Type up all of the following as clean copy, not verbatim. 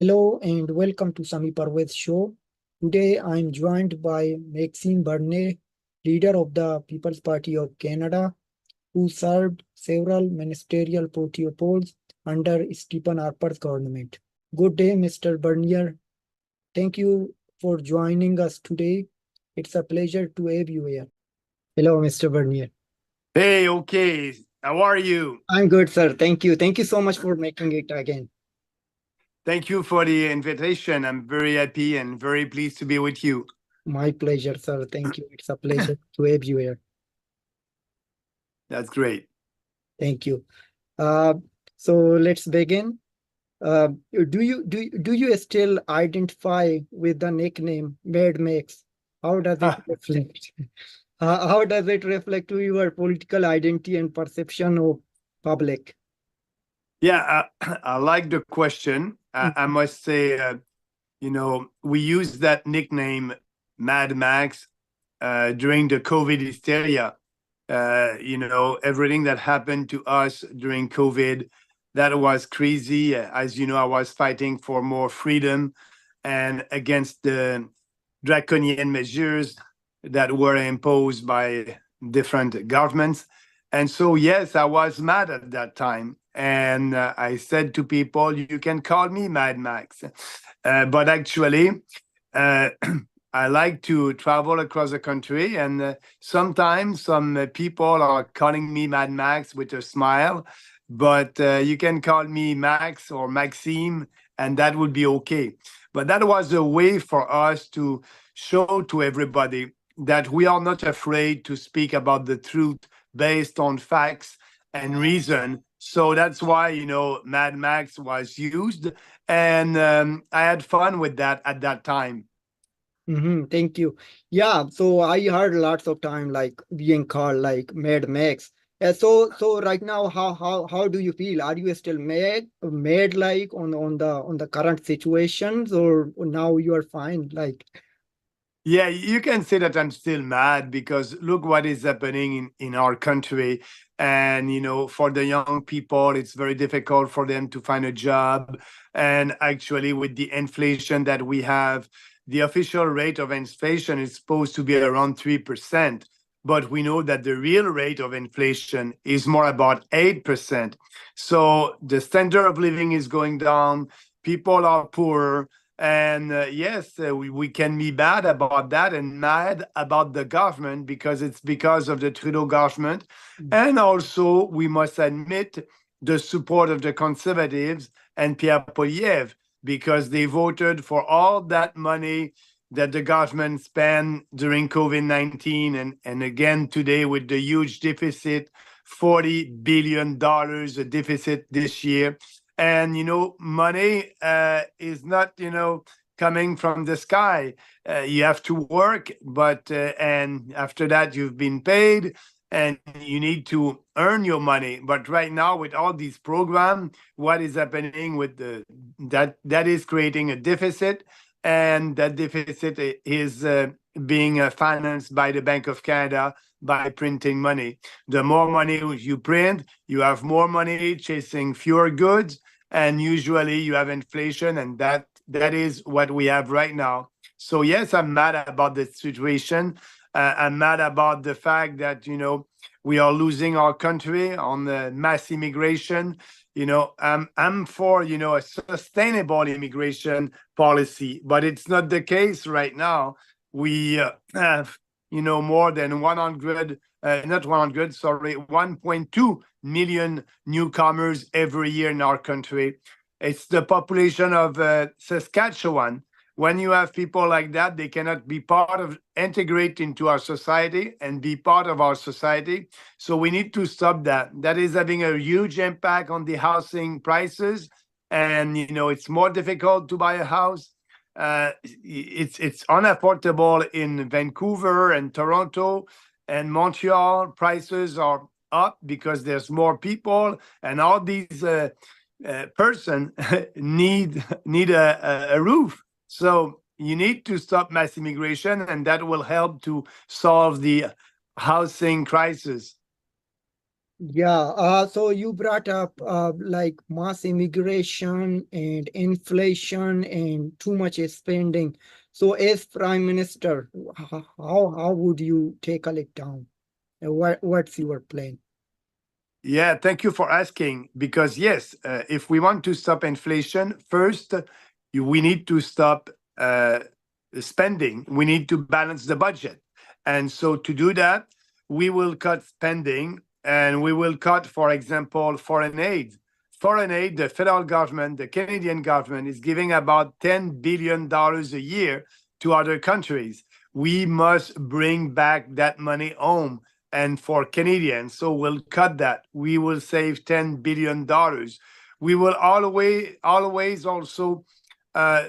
Hello and welcome to Sami Parvez Show. Today I am joined by Maxime Bernier, leader of the People's Party of Canada, who served several ministerial portfolios under Stephen Harper's government. Good day, Mr. Bernier. Thank you for joining us today. It's a pleasure to have you here. Hello, Mr. Bernier. Hey, okay. How are you? I'm good, sir. Thank you. Thank you so much for making it again. Thank you for the invitation. I'm very happy and very pleased to be with you. My pleasure, sir. Thank you. It's a pleasure to have you here. That's great. Thank you. Uh, so let's begin. Do you still identify with the nickname Mad Max? How does it reflect? How does it reflect to your political identity and perception of public? Yeah, I like the question. I must say, we use that nickname Mad Max during the COVID hysteria. Everything that happened to us during COVID, that was crazy. As you know, I was fighting for more freedom and against the draconian measures that were imposed by different governments. And so, yes, I was mad at that time. And I said to people, you can call me Mad Max. But actually, uh, I like to travel across the country. And sometimes some people are calling me Mad Max with a smile. But you can call me Max or Maxime, and that would be okay. But that was a way for us to show to everybody that we are not afraid to speak about the truth based on facts and reason. So that's why, Mad Max was used. And I had fun with that at that time. Thank you. Yeah, so I heard lots of time like being called like Mad Max. So right now, how do you feel? Are you still mad like on the current situations, or now you are fine? Like, Yeah, you can say that I'm still mad because look what is happening in our country. And, for the young people, it's very difficult for them to find a job. And actually, with the inflation that we have, the official rate of inflation is supposed to be around 3%. But we know that the real rate of inflation is more about 8%. So the standard of living is going down. People are poorer, and yes, we can be bad about that and mad about the government because it's because of the Trudeau government. And also, we must admit the support of the Conservatives and Pierre Poilievre because they voted for all that money that the government spent during COVID-19. And again, today with the huge deficit, $40 billion a deficit this year. And, money is not, coming from the sky. You have to work, but, and after that, you've been paid and you need to earn your money. But right now, with all these programs, what is happening with that is creating a deficit, and that deficit is being financed by the Bank of Canada by printing money. The more money you print, you have more money chasing fewer goods, and usually you have inflation, and that is what we have right now. So yes, I'm mad about the situation. I'm mad about the fact that we are losing our country on the mass immigration. I'm for a sustainable immigration policy, but it's not the case right now. We have more than 100, not 100, sorry, 1.2 million newcomers every year in our country. It's the population of Saskatchewan. When you have people like that, they cannot be integrate into our society and be part of our society. So we need to stop that. That is having a huge impact on the housing prices. And, it's more difficult to buy a house. It's unaffordable in Vancouver and Toronto and Montreal. Prices are up because there's more people, and all these person need a roof. So you need to stop mass immigration, and that will help to solve the housing crisis. Yeah, so you brought up like mass immigration and inflation and too much spending. So as Prime Minister, how would you tackle it down? What's your plan? Yeah, thank you for asking. Because yes, if we want to stop inflation, first we need to stop spending. We need to balance the budget, and so to do that, we will cut spending, and we will cut, for example, foreign aid. Foreign aid, the federal government, the Canadian government, is giving about $10 billion a year to other countries. We must bring back that money home and for Canadians. So we'll cut that. We will save $10 billion. We will always also uh,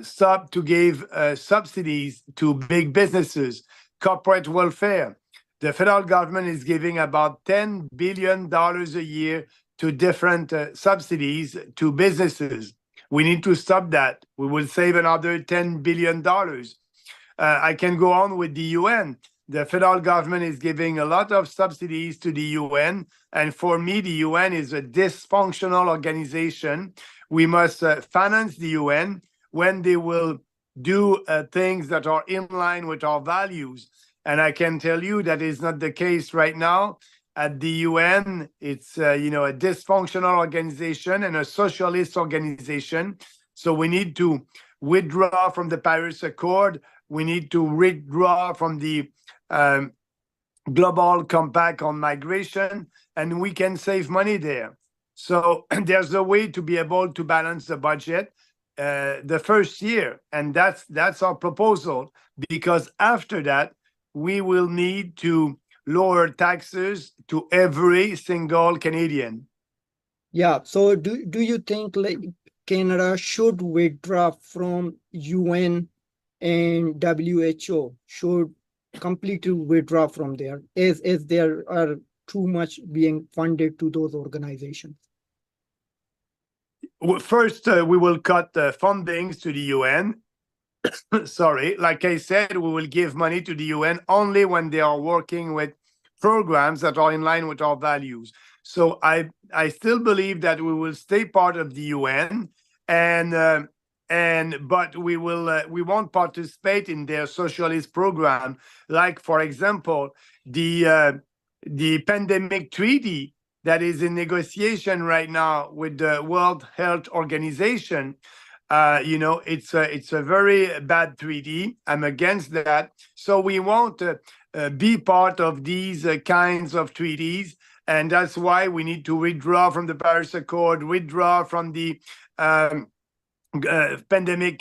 stop to give subsidies to big businesses, corporate welfare. The federal government is giving about $10 billion a year to different subsidies to businesses. We need to stop that. We will save another $10 billion. I can go on with the UN. The federal government is giving a lot of subsidies to the UN. And for me, the UN is a dysfunctional organization. We must finance the UN when they will do things that are in line with our values. And I can tell you that is not the case right now. At the UN, it's a dysfunctional organization and a socialist organization. So we need to withdraw from the Paris Accord. We need to withdraw from the um, global compact on migration, and we can save money there. So there's a way to be able to balance the budget the first year, and that's our proposal. Because after that, we will need to lower taxes to every single Canadian. Yeah, so do you think like Canada should withdraw from UN and WHO? Should completely withdraw from there as there are too much being funded to those organizations? First, we will cut fundings to the UN. Sorry, like I said, we will give money to the UN only when they are working with programs that are in line with our values. So I still believe that we will stay part of the UN, and but we won't participate in their socialist program. Like, for example, the pandemic treaty that is in negotiation right now with the World Health Organization. It's a very bad treaty. I'm against that. So we won't be part of these kinds of treaties. And that's why we need to withdraw from the Paris Accord, withdraw from the pandemic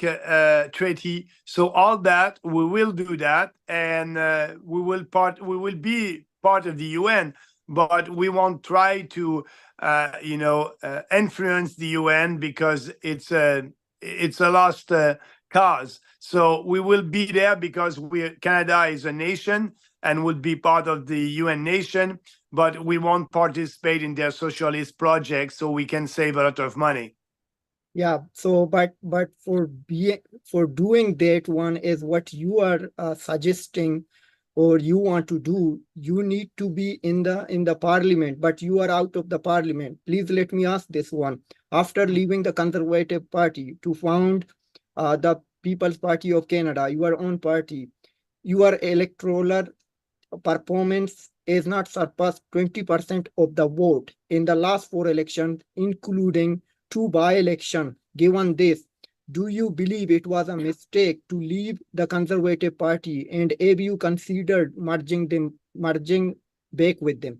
treaty. So all that, we will do that. And we will be part of the UN, but we won't try to, influence the UN, because it's a lost cause. So we will be there because Canada is a nation and would be part of the UN nation, but we won't participate in their socialist projects, so we can save a lot of money. Yeah, so but for doing that one is what you are suggesting or you want to do, you need to be in the parliament, but you are out of the parliament. Please let me ask this one. After leaving the Conservative Party to found the People's Party of Canada, your own party, your electoral performance is not surpassed 20% of the vote in the last four elections, including two by-election. Given this, do you believe it was a mistake to leave the Conservative Party, and have you considered merging back with them?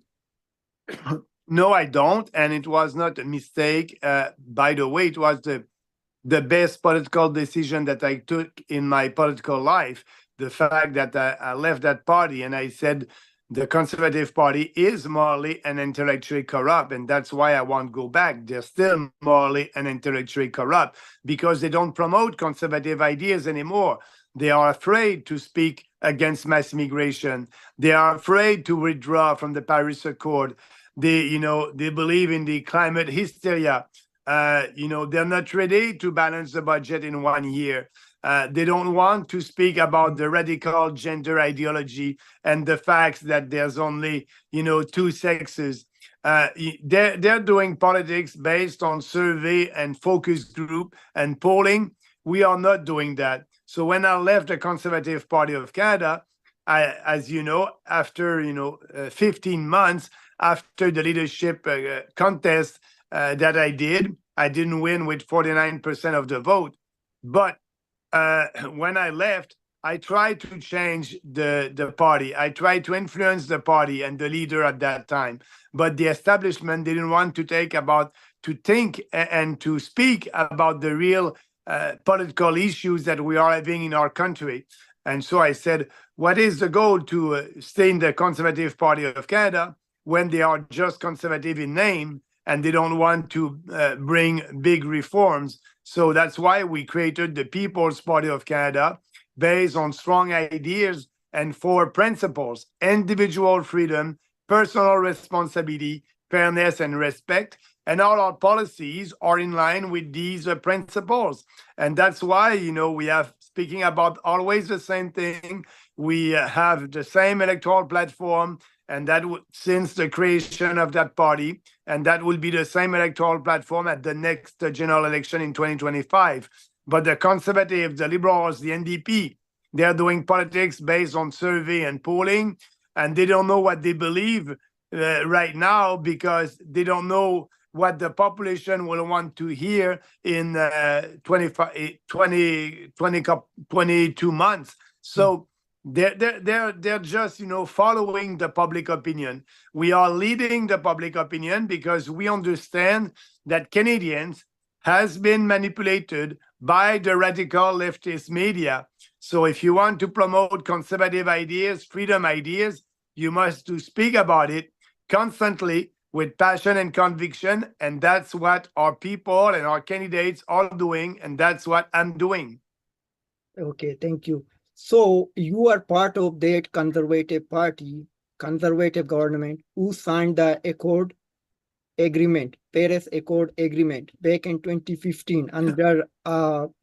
No, I don't, and it was not a mistake. By the way, it was the best political decision that I took in my political life. The fact that I left that party, and I said the Conservative Party is morally and intellectually corrupt, and that's why I won't go back. They're still morally and intellectually corrupt because they don't promote conservative ideas anymore. They are afraid to speak against mass immigration. They are afraid to withdraw from the Paris Accord. They believe in the climate hysteria. They're not ready to balance the budget in 1 year. They don't want to speak about the radical gender ideology and the fact that there's only, two sexes. They're doing politics based on survey and focus group and polling. We are not doing that. So when I left the Conservative Party of Canada, as you know, after 15 months after the leadership contest that I didn't win with 49% of the vote. But when I left, I tried to change the party. I tried to influence the party and the leader at that time. But the establishment didn't want to think and to speak about the real political issues that we are having in our country. And so I said, what is the goal to stay in the Conservative Party of Canada when they are just conservative in name and they don't want to bring big reforms? So that's why we created the People's Party of Canada, based on strong ideas and 4 principles: individual freedom, personal responsibility, fairness, and respect. And all our policies are in line with these principles. And that's why, we have, speaking about always the same thing, we have the same electoral platform, and that since the creation of that party, and that will be the same electoral platform at the next general election in 2025. But the Conservatives, the Liberals, the NDP, they're doing politics based on survey and polling, and they don't know what they believe right now, because they don't know what the population will want to hear in 22 months. So they're just following the public opinion. We are leading the public opinion because we understand that Canadians has been manipulated by the radical leftist media. So if you want to promote conservative ideas, freedom ideas, you must to speak about it constantly with passion and conviction. And that's what our people and our candidates are doing. And that's what I'm doing. Okay, thank you. So you are part of that conservative party, conservative government, who signed the Paris Accord Agreement back in 2015 under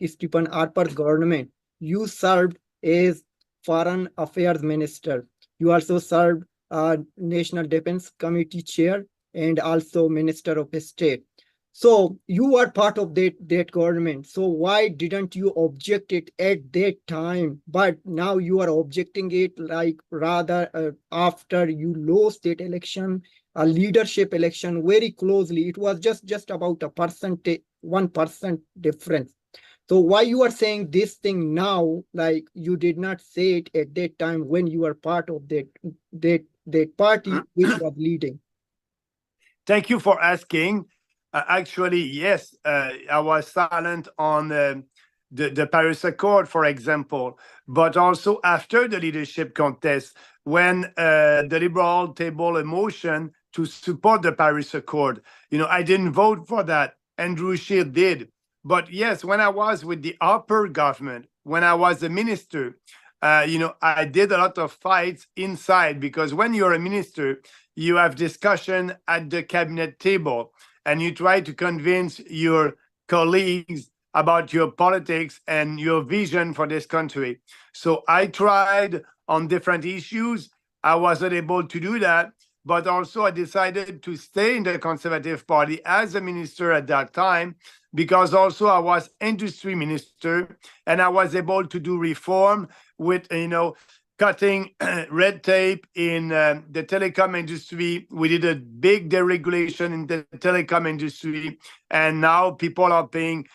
Stephen Harper's government. You served as Foreign Affairs Minister. You also served National Defense Committee Chair and also Minister of State. So you are part of that government. So why didn't you object it at that time? But now you are objecting it rather after you lost that election, a leadership election very closely. It was just about 1% difference. So why you are saying this thing now, like you did not say it at that time when you were part of that party which was leading? Thank you for asking. Actually, yes, I was silent on the Paris Accord, for example, but also after the leadership contest, when the Liberal tabled a motion to support the Paris Accord. I didn't vote for that. Andrew Scheer did. But yes, when I was with the Harper government, when I was a minister, I did a lot of fights inside, because when you're a minister, you have discussion at the cabinet table and you try to convince your colleagues about your politics and your vision for this country. So I tried on different issues. I wasn't able to do that, but also I decided to stay in the Conservative Party as a minister at that time, because also I was industry minister and I was able to do reform with, cutting red tape in the telecom industry. We did a big deregulation in the telecom industry, and now people are paying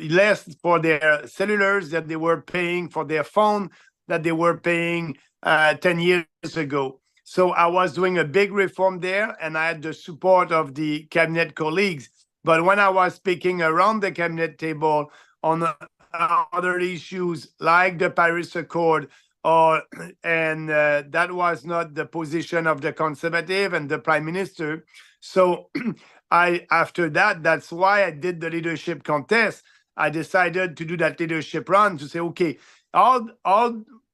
less for their cellulars that they were paying for their phone that they were paying 10 years ago. So I was doing a big reform there, and I had the support of the cabinet colleagues. But when I was speaking around the cabinet table on other issues like the Paris Accord, and that was not the position of the Conservative and the Prime Minister. So after that, that's why I did the leadership contest. I decided to do that leadership run to say, okay, all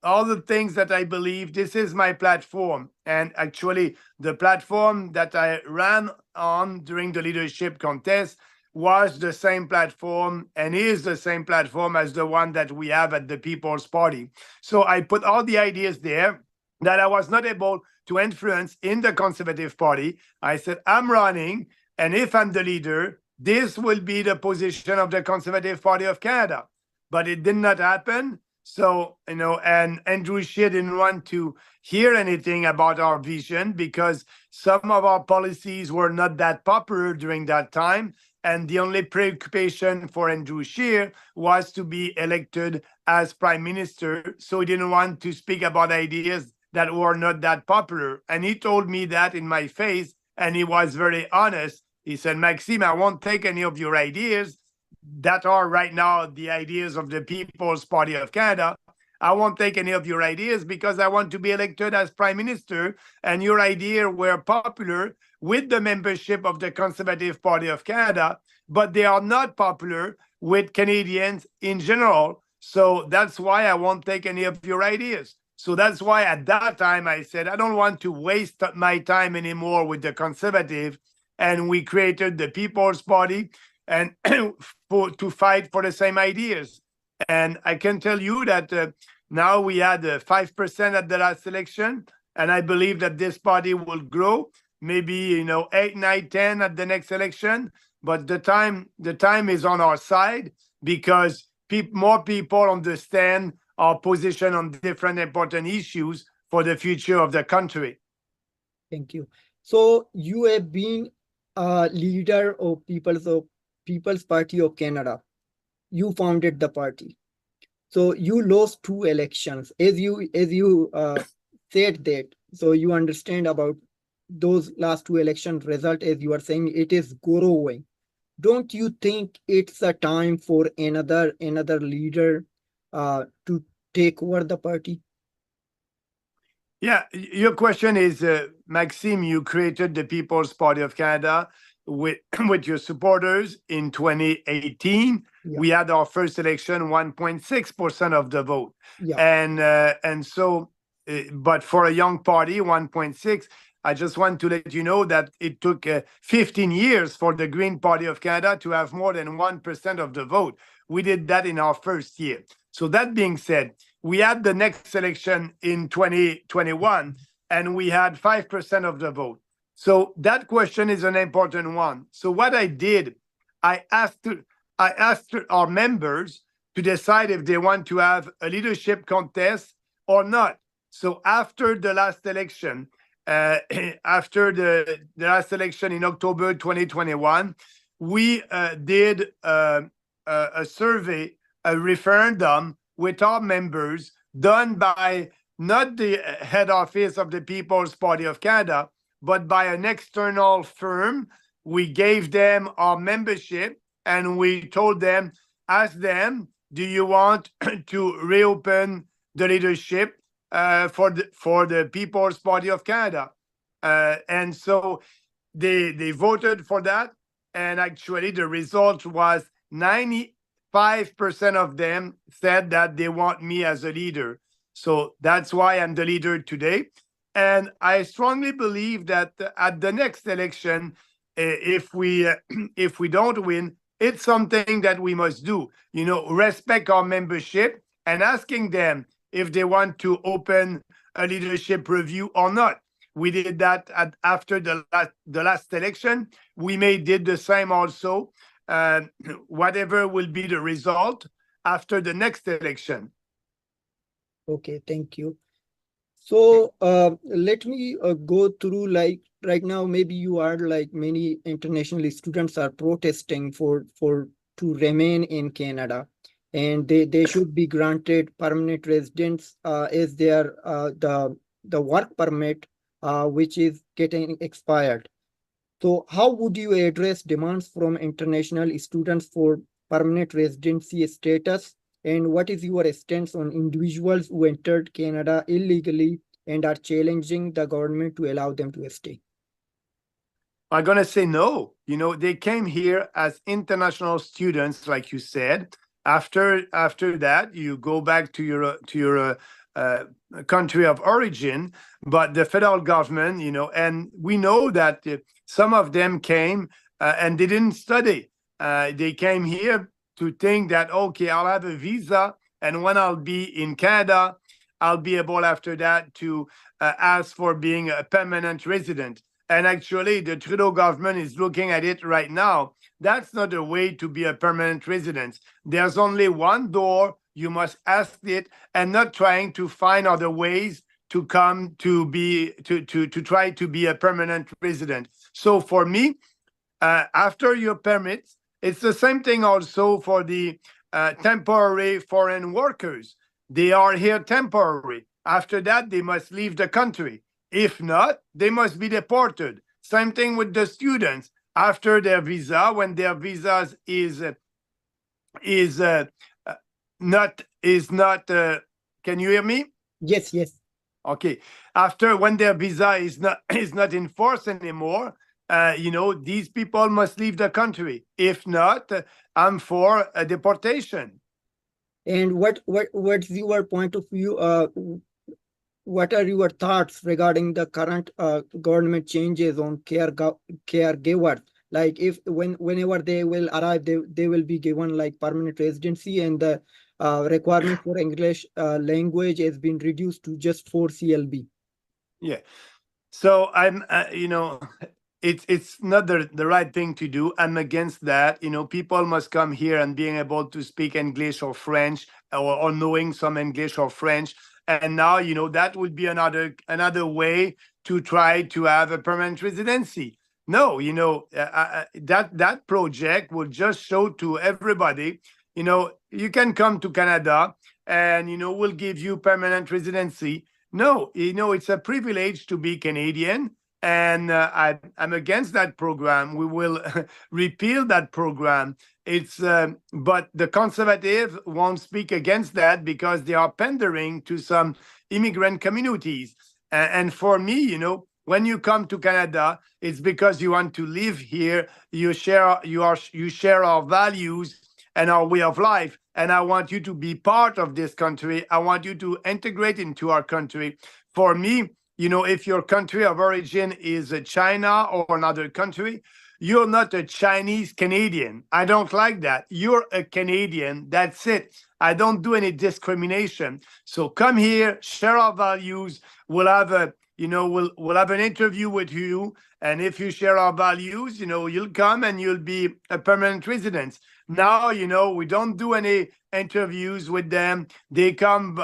the things that I believe, this is my platform. And actually, the platform that I ran on during the leadership contest was the same platform and is the same platform as the one that we have at the People's Party. So I put all the ideas there. that I was not able to influence in the Conservative Party. I said, I'm running, and if I'm the leader, this will be the position of the Conservative Party of Canada. But it did not happen. So, and Andrew Scheer didn't want to hear anything about our vision because some of our policies were not that popular during that time. And the only preoccupation for Andrew Scheer was to be elected as prime minister. So he didn't want to speak about ideas that were not that popular. And he told me that in my face, and he was very honest. He said, Maxime, I won't take any of your ideas that are right now the ideas of the People's Party of Canada. I won't take any of your ideas because I want to be elected as prime minister, and your ideas were popular with the membership of the Conservative Party of Canada, but they are not popular with Canadians in general. So that's why I won't take any of your ideas. So that's why at that time I said, I don't want to waste my time anymore with the Conservative. And we created the People's Party and to fight for the same ideas. And I can tell you that now we had 5% at the last election. And I believe that this party will grow, maybe 8, 9, 10 at the next election. But the time is on our side because more people understand our position on different important issues for the future of the country. Thank you. So you have been a leader of People's Party of Canada. You founded the party. So you lost 2 elections, as you said that. So you understand about those last 2 election result, as you are saying, it is growing. Don't you think it's a time for another leader to take over the party? Yeah, your question is, Maxime, you created the People's Party of Canada with your supporters in 2018. Yeah. We had our first election, 1.6% of the vote. Yeah. And so, but for a young party, 1.6, I just want to let you know that it took 15 years for the Green Party of Canada to have more than 1% of the vote. We did that in our first year. So that being said, we had the next election in 2021, and we had 5% of the vote. So that question is an important one. So what I did, I asked our members to decide if they want to have a leadership contest or not. So after the last election, after the last election in October 2021, we did a survey, a referendum with our members done by not the head office of the People's Party of Canada, but by an external firm. We gave them our membership and we told them, ask them, do you want to reopen the leadership for the People's Party of Canada? And so they voted for that. And actually the result was 95% of them said that they want me as a leader. So that's why I'm the leader today. And I strongly believe that at the next election, if we don't win, it's something that we must do. Respect our membership and asking them if they want to open a leadership review or not. We did that after the last election. We did the same also. Whatever will be the result after the next election. Okay, thank you. So let me go through, like right now, maybe you are like many international students are protesting to remain in Canada, and they should be granted permanent residence as their the work permit which is getting expired. So how would you address demands from international students for permanent residency status? And what is your stance on individuals who entered Canada illegally and are challenging the government to allow them to stay? I'm going to say no. They came here as international students, like you said. After that, you go back to your country of origin, but the federal government, and we know that some of them came and they didn't study. They came here to think that, okay, I'll have a visa, and when I'll be in Canada, I'll be able after that to ask for being a permanent resident. And actually, the Trudeau government is looking at it right now. That's not a way to be a permanent resident. There's only one door. You must ask it, and not trying to find other ways to come to be to try to be a permanent resident. So for me, after your permits, it's the same thing also for the temporary foreign workers. They are here temporary. After that, they must leave the country. If not, they must be deported. Same thing with the students. After their visa, when their visas is not can you hear me? Yes, yes. Okay. After when their visa is not in force anymore, these people must leave the country. If not, I'm for a deportation. And what's your point of view? What are your thoughts regarding the current government changes on caregivers? Like whenever they will arrive, they will be given like permanent residency, and the requirement for English language has been reduced to just 4 CLB. Yeah. So I'm, it's not the right thing to do. I'm against that. People must come here and being able to speak English or French, or knowing some English or French. And now, that would be another way to try to have a permanent residency. No, that project will just show to everybody, you can come to Canada and, we'll give you permanent residency. No, it's a privilege to be Canadian. And I'm against that program. We will repeal that program. But the conservative won't speak against that because they are pandering to some immigrant communities. And for me, when you come to Canada, it's because you want to live here. You share our values and our way of life. And I want you to be part of this country. I want you to integrate into our country. For me, if your country of origin is China or another country, you're not a Chinese Canadian. I don't like that. You're a Canadian. That's it. I don't do any discrimination. So come here, share our values. We'll have we'll have an interview with you. And if you share our values, you'll come and you'll be a permanent resident. Now, we don't do any interviews with them. They come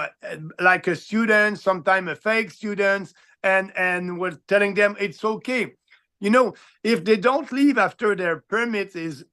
like a student, sometimes a fake student, and we're telling them it's okay. If they don't leave after their permit is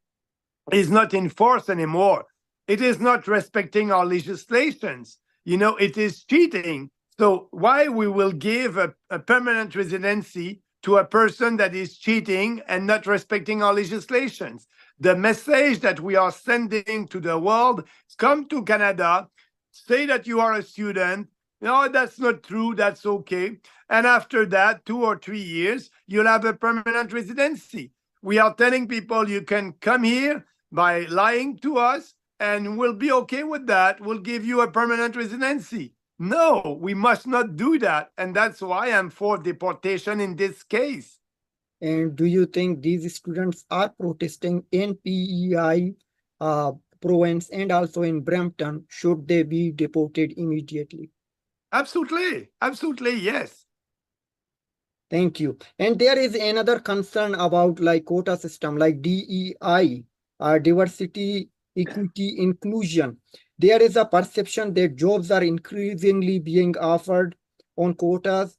not in force anymore, it is not respecting our legislations. It is cheating. So why we will give a permanent residency to a person that is cheating and not respecting our legislations? The message that we are sending to the world is come to Canada, say that you are a student. No, that's not true. That's okay. And after that, 2 or 3 years, you'll have a permanent residency. We are telling people you can come here by lying to us and we'll be okay with that. We'll give you a permanent residency. No, we must not do that. And that's why I'm for deportation in this case. And do you think these students are protesting in PEI province and also in Brampton? Should they be deported immediately? Absolutely. Absolutely, yes. Thank you. And there is another concern about like quota system, like DEI, diversity, equity, inclusion. There is a perception that jobs are increasingly being offered on quotas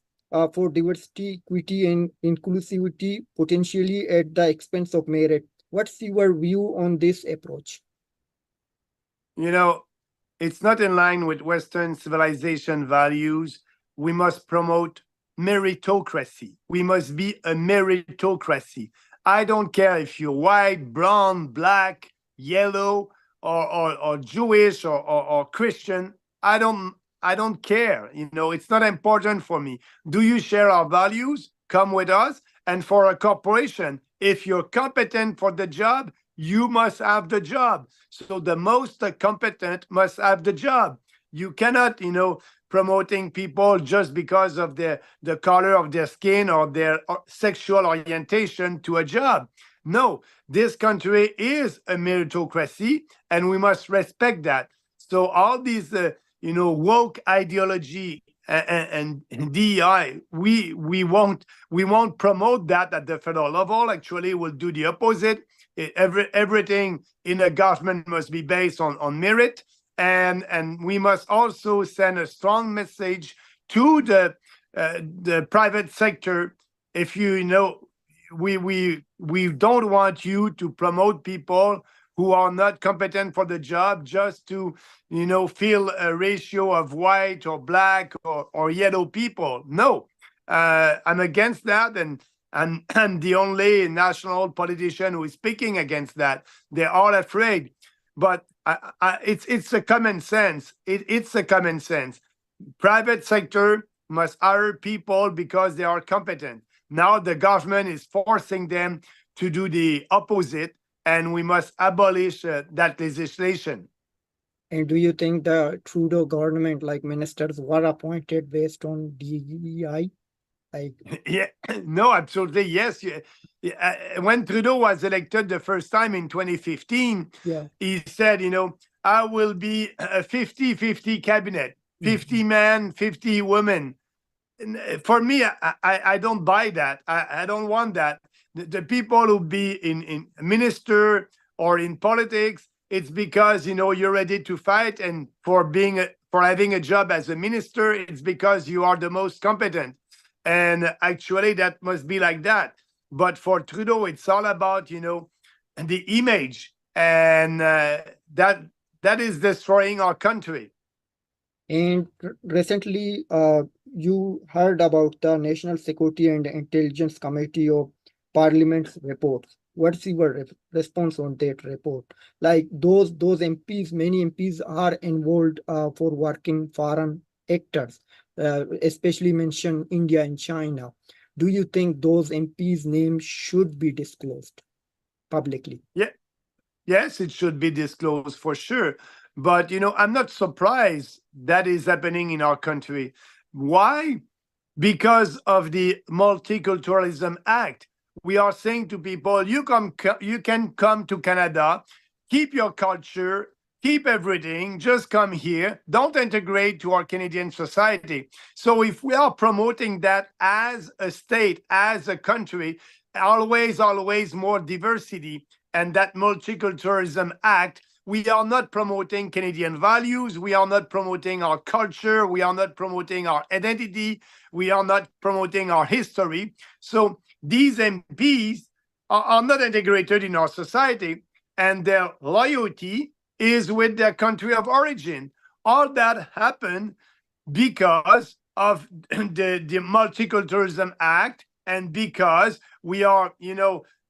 for diversity, equity, and inclusivity, potentially at the expense of merit. What's your view on this approach? It's not in line with Western civilization values. We must promote meritocracy. We must be a meritocracy. I don't care if you're white, brown, black, yellow, or Jewish or Christian. I don't care. It's not important for me. Do you share our values? Come with us. And for a corporation, if you're competent for the job, you must have the job. So the most competent must have the job. You cannot, promoting people just because of the color of their skin or their sexual orientation to a job. No, this country is a meritocracy, and we must respect that. So all these woke ideology and DEI. We won't promote that at the federal level. Actually, we'll do the opposite. Everything in a government must be based on merit, and we must also send a strong message to the private sector. If we don't want you to promote people who are not competent for the job just to fill a ratio of white or black or yellow people. No, I'm against that, and I'm the only national politician who is speaking against that. They're all afraid, but it's a common sense. It's a common sense. Private sector must hire people because they are competent. Now the government is forcing them to do the opposite, and we must abolish that legislation. And do you think the Trudeau government, like ministers, were appointed based on DEI? Like, Yeah, no, absolutely, yes. When Trudeau was elected the first time in 2015, yeah. he said, I will be a 50-50 cabinet, 50 men, 50 women. For me, I don't buy that. I don't want that. The people who be in minister or in politics, it's because you're ready to fight, and for having a job as a minister, it's because you are the most competent. And actually, that must be like that. But for Trudeau, it's all about the image, and that is destroying our country. And recently, you heard about the National Security and Intelligence Committee of Parliament's report. What's your response on that report? Like those MPs, many MPs are involved for working foreign actors, especially mention India and China. Do you think those MPs' names should be disclosed publicly? Yeah, yes, it should be disclosed for sure. But I'm not surprised that is happening in our country. Why? Because of the Multiculturalism Act. We are saying to people, you can come to Canada, keep your culture, keep everything, just come here, don't integrate to our Canadian society. So if we are promoting that as a state, as a country, always more diversity, and that Multiculturalism Act, we are not promoting Canadian values. We are not promoting our culture. We are not promoting our identity. We are not promoting our history. So these MPs are not integrated in our society, and their loyalty is with their country of origin. All that happened because of the Multiculturalism Act, and because we are,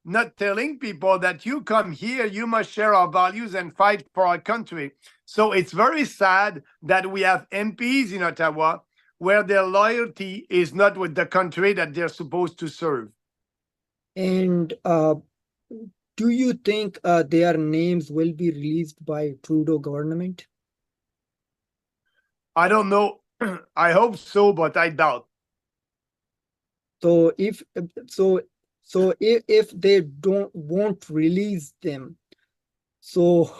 not telling people that you come here, you must share our values and fight for our country. So it's very sad that we have MPs in Ottawa where their loyalty is not with the country that they're supposed to serve. And do you think their names will be released by Trudeau government? I don't know. I hope so, but I doubt. So if they won't release them, so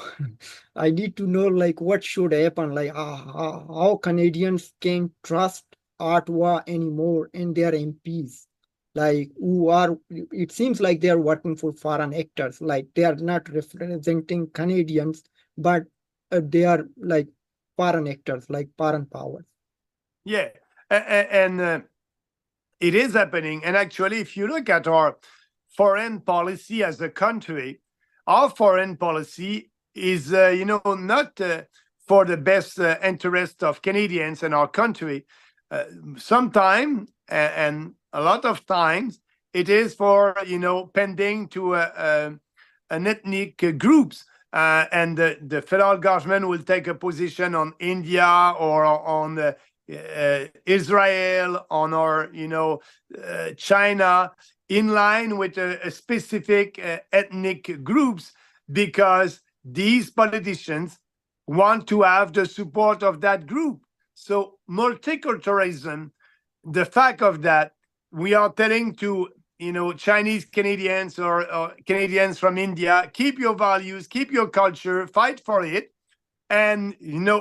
I need to know like what should happen, like how Canadians can trust Ottawa anymore and their MPs, like it seems like they are working for foreign actors, like they are not representing Canadians, but they are like foreign actors, like foreign powers. Yeah, and it is happening. And actually, if you look at our foreign policy as a country, our foreign policy is, not for the best interest of Canadians and our country. Sometimes, and a lot of times, it is for, pending to an ethnic groups. And the federal government will take a position on India or on Israel, on our, China, in line with a specific ethnic groups, because these politicians want to have the support of that group. So multiculturalism, the fact of that, we are telling to Chinese Canadians or Canadians from India, keep your values, keep your culture, fight for it. And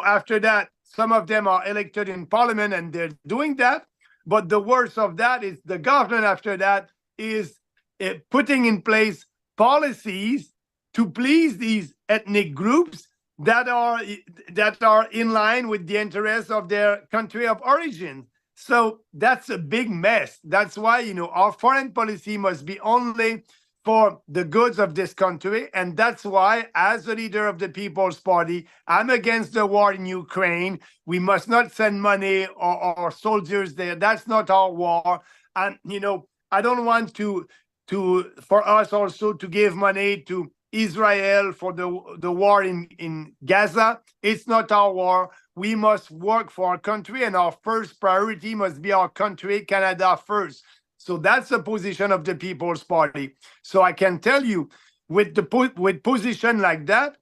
after that, Some of them are elected in parliament and they're doing that. But the worst of that is the government after that is putting in place policies to please these ethnic groups that are in line with the interests of their country of origin. So that's a big mess. That's why, you know, our foreign policy must be only for the goods of this country. And that's why, as the leader of the People's Party, I'm against the war in Ukraine. We must not send money or soldiers there. That's not our war. And, you know, I don't want for us also to give money to Israel for the war in Gaza. It's not our war. We must work for our country, and our first priority must be our country, Canada first. So that's the position of the People's Party. So I can tell you, with position like that,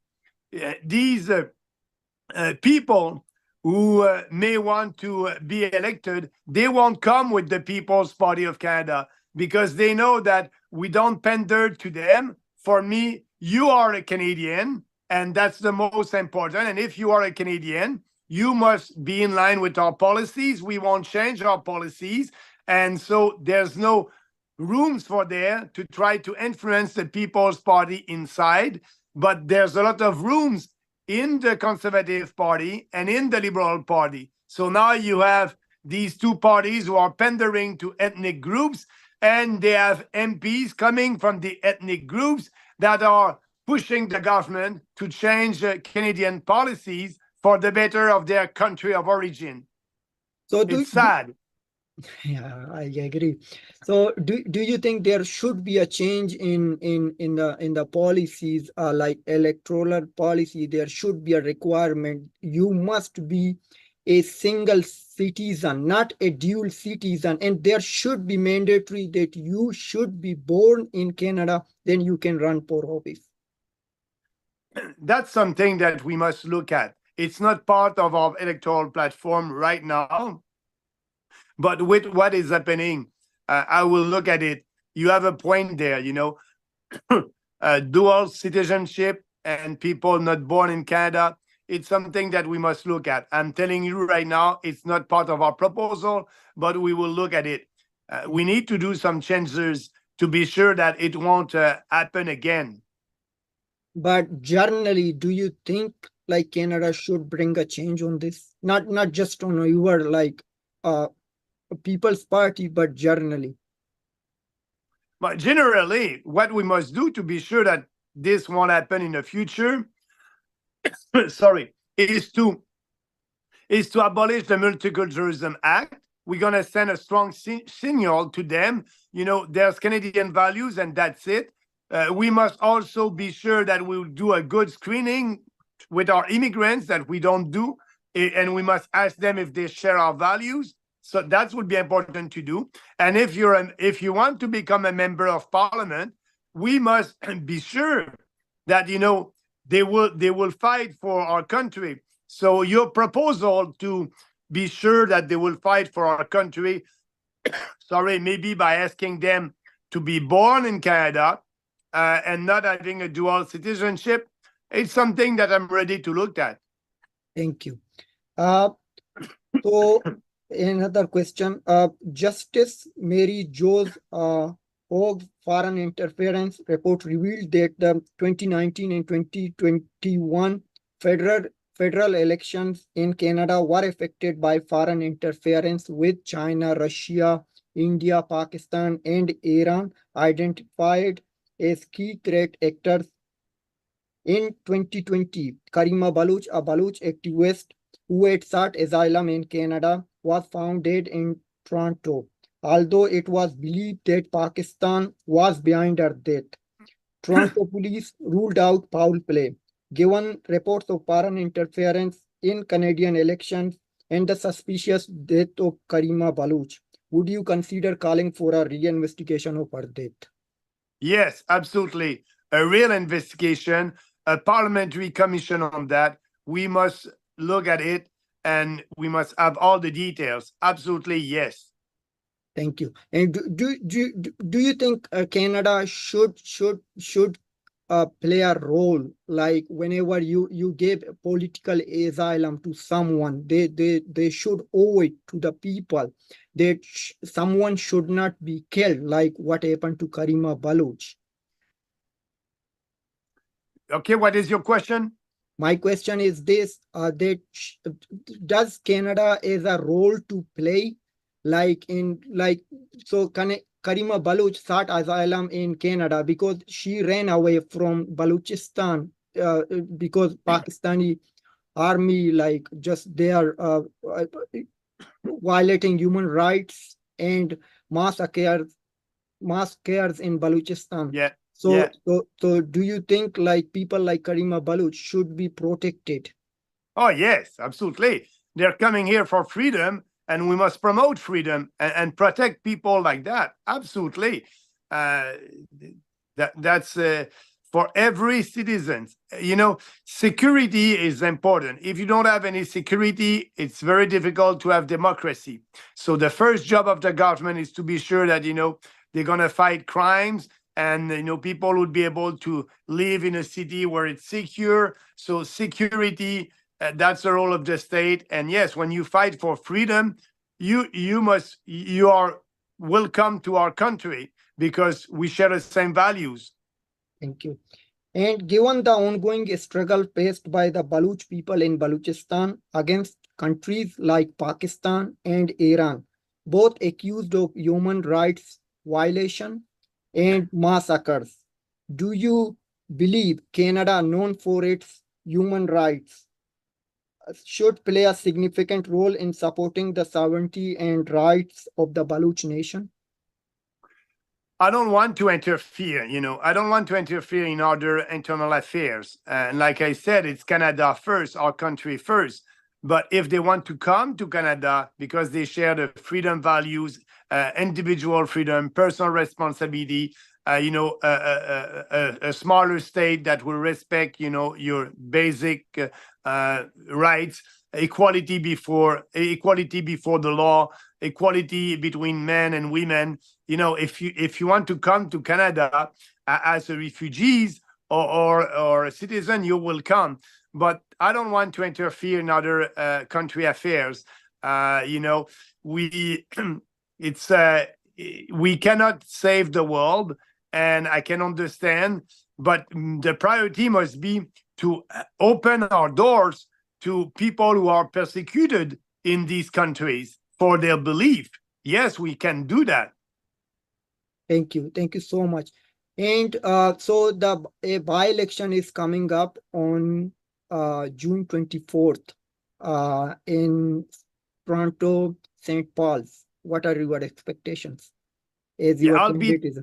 these people who may want to be elected, they won't come with the People's Party of Canada because they know that we don't pander to them. For me, you are a Canadian, and that's the most important. And if you are a Canadian, you must be in line with our policies. We won't change our policies. And so there's no rooms for there to try to influence the People's Party inside. But there's a lot of rooms in the Conservative Party and in the Liberal Party. So now you have these two parties who are pandering to ethnic groups, and they have MPs coming from the ethnic groups that are pushing the government to change Canadian policies for the better of their country of origin. So it's sad. Yeah, I agree. So do you think there should be a change in the policies, like electoral policy? There should be a requirement. You must be a single citizen, not a dual citizen, and there should be mandatory that you should be born in Canada, then you can run for office. That's something that we must look at. It's not part of our electoral platform right now, but with what is happening, I will look at it. You have a point there, you know, dual citizenship and people not born in Canada. It's something that we must look at. I'm telling you right now, it's not part of our proposal, but we will look at it. We need to do some changes to be sure that it won't happen again. But generally, do you think like Canada should bring a change on this? Not just on your like People's Party, but generally. But generally, what we must do to be sure that this won't happen in the future, sorry, is to abolish the Multiculturalism Act. We're going to send a strong signal to them. You know, there's Canadian values and that's it. We must also be sure that we'll do a good screening with our immigrants that we don't do. And we must ask them if they share our values. So that would be important to do. And if you want to become a member of parliament, we must be sure that, you know, they will fight for our country. So your proposal to be sure that they will fight for our country, sorry, maybe by asking them to be born in Canada and not having a dual citizenship, it's something that I'm ready to look at. Thank you. So another question, Justice Mary Jo's Hogg's foreign interference report revealed that the 2019 and 2021 federal elections in Canada were affected by foreign interference, with China, Russia, India, Pakistan, and Iran identified as key threat actors. In 2020, Karima Baloch, a Baloch activist who had sought asylum in Canada, was found dead in Toronto, although it was believed that Pakistan was behind her death. Toronto police ruled out foul play. Given reports of foreign interference in Canadian elections and the suspicious death of Karima Baloch, would you consider calling for a reinvestigation of her death? Yes, absolutely. A real investigation, a parliamentary commission on that. We must look at it and we must have all the details. Absolutely, yes. Thank you. And do you think Canada should play a role, like whenever you give political asylum to someone, they should owe it to the people, that someone should not be killed, like what happened to Karima Baloch. Okay, what is your question? My question is this: does Canada has a role to play, like in like so? Karima Baloch sought asylum in Canada because she ran away from Balochistan because Pakistani army, like, just they are violating human rights and massacres massacres in Balochistan. Yeah, So, yeah. so do you think like people like Karima Baloch should be protected? Oh, yes, absolutely. They're coming here for freedom, and we must promote freedom and protect people like that. Absolutely. Uh, that's for every citizen. You know, security is important. If you don't have any security, it's very difficult to have democracy. So the first job of the government is to be sure that, they're going to fight crimes, and people would be able to live in a city where it's secure. So security, that's the role of the state. And yes, when you fight for freedom, you are welcome to our country because we share the same values. Thank you. And given the ongoing struggle faced by the Baloch people in Balochistan against countries like Pakistan and Iran, both accused of human rights violation and massacres, do you believe Canada, known for its human rights, should play a significant role in supporting the sovereignty and rights of the Baloch nation? I don't want to interfere, I don't want to interfere in other internal affairs. And like I said, it's Canada first, our country first. But if they want to come to Canada because they share the freedom values, individual freedom, personal responsibility, a smaller state that will respect, your basic rights, equality before the law, equality between men and women. If you want to come to Canada as a refugees or a citizen, you will come. But I don't want to interfere in other country affairs. We it's we cannot save the world, and I can understand. But the priority must be to open our doors to people who are persecuted in these countries for their belief. Yes, we can do that. Thank you. Thank you so much. And so a by-election is coming up on June 24th in Toronto, St. Paul's. What are your expectations as Yeah, your candidate is?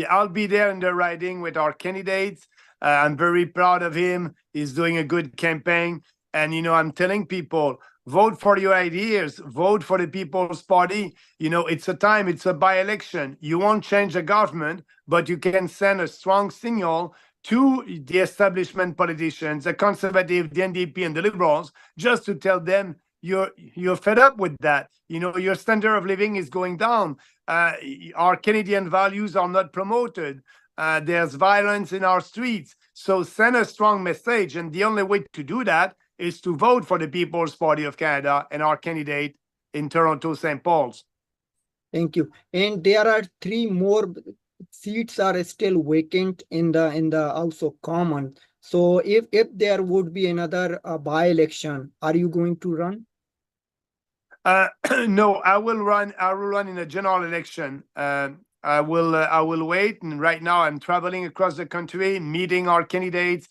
I'll be there in the riding with our candidates. I'm very proud of him. He's doing a good campaign. And, I'm telling people, vote for your ideas, vote for the People's Party. It's a by-election. You won't change the government, but you can send a strong signal to the establishment politicians, the conservative, the NDP, and the liberals, just to tell them you're fed up with that. Your standard of living is going down. Our Canadian values are not promoted. There's violence in our streets. So send a strong message. And the only way to do that is to vote for the People's Party of Canada and our candidate in Toronto, St. Paul's. Thank you. And there are 3 more seats are still vacant in the House of Commons. So if there would be another by-election, are you going to run? No, I will run. I will run in a general election. I will wait. And right now, I'm traveling across the country, meeting our candidates,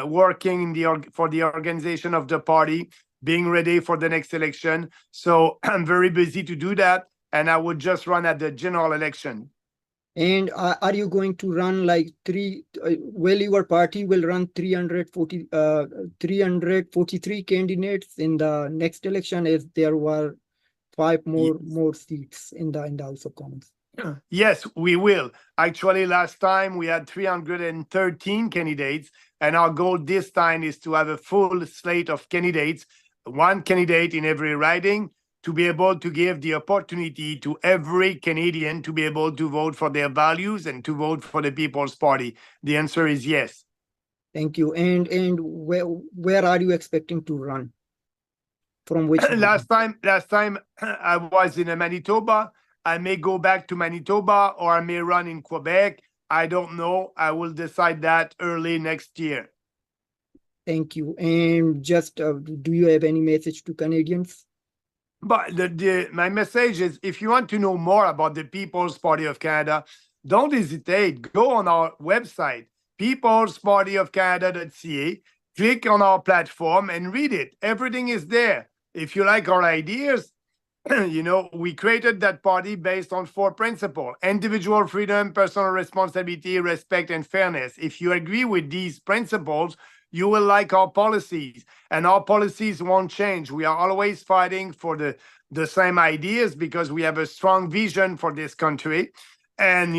working for the organization of the party, being ready for the next election. So I'm very busy to do that, and I would just run at the general election. And are you going to run like well, your party will run 343 candidates in the next election, as there were 5 more seats in the House of Commons? Yes, we will. Actually, last time we had 313 candidates, and our goal this time is to have a full slate of candidates, 1 candidate in every riding, to be able to give the opportunity to every Canadian to be able to vote for their values and to vote for the People's Party? The answer is yes. Thank you. And where are you expecting to run? From which last time I was in Manitoba. I may go back to Manitoba or I may run in Quebec. I don't know. I will decide that early next year. Thank you. And just do you have any message to Canadians? But my message is, if you want to know more about the People's Party of Canada, don't hesitate. Go on our website, peoplespartyofcanada.ca, click on our platform and read it. Everything is there. If you like our ideas, we created that party based on 4 principles: individual freedom, personal responsibility, respect, and fairness. If you agree with these principles, you will like our policies, and our policies won't change. We are always fighting for the same ideas because we have a strong vision for this country. And,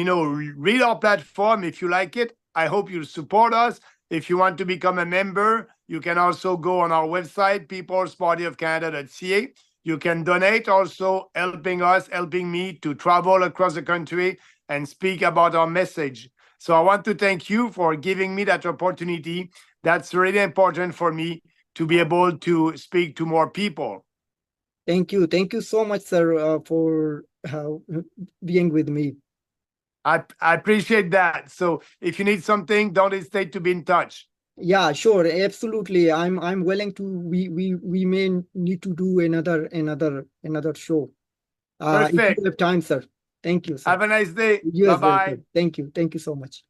read our platform if you like it. I hope you'll support us. If you want to become a member, you can also go on our website, peoplespartyofcanada.ca. You can donate also, helping me to travel across the country and speak about our message. So I want to thank you for giving me that opportunity. That's really important for me to be able to speak to more people. Thank you. Thank you so much, sir, for being with me. I appreciate that. So if you need something, don't hesitate to be in touch. Yeah, sure, absolutely. I'm willing to. We may need to do another show. If Perfect. you have time, sir. Thank you, sir. Have a nice day. You as well, Bye-bye. sir. Thank you. Thank you so much.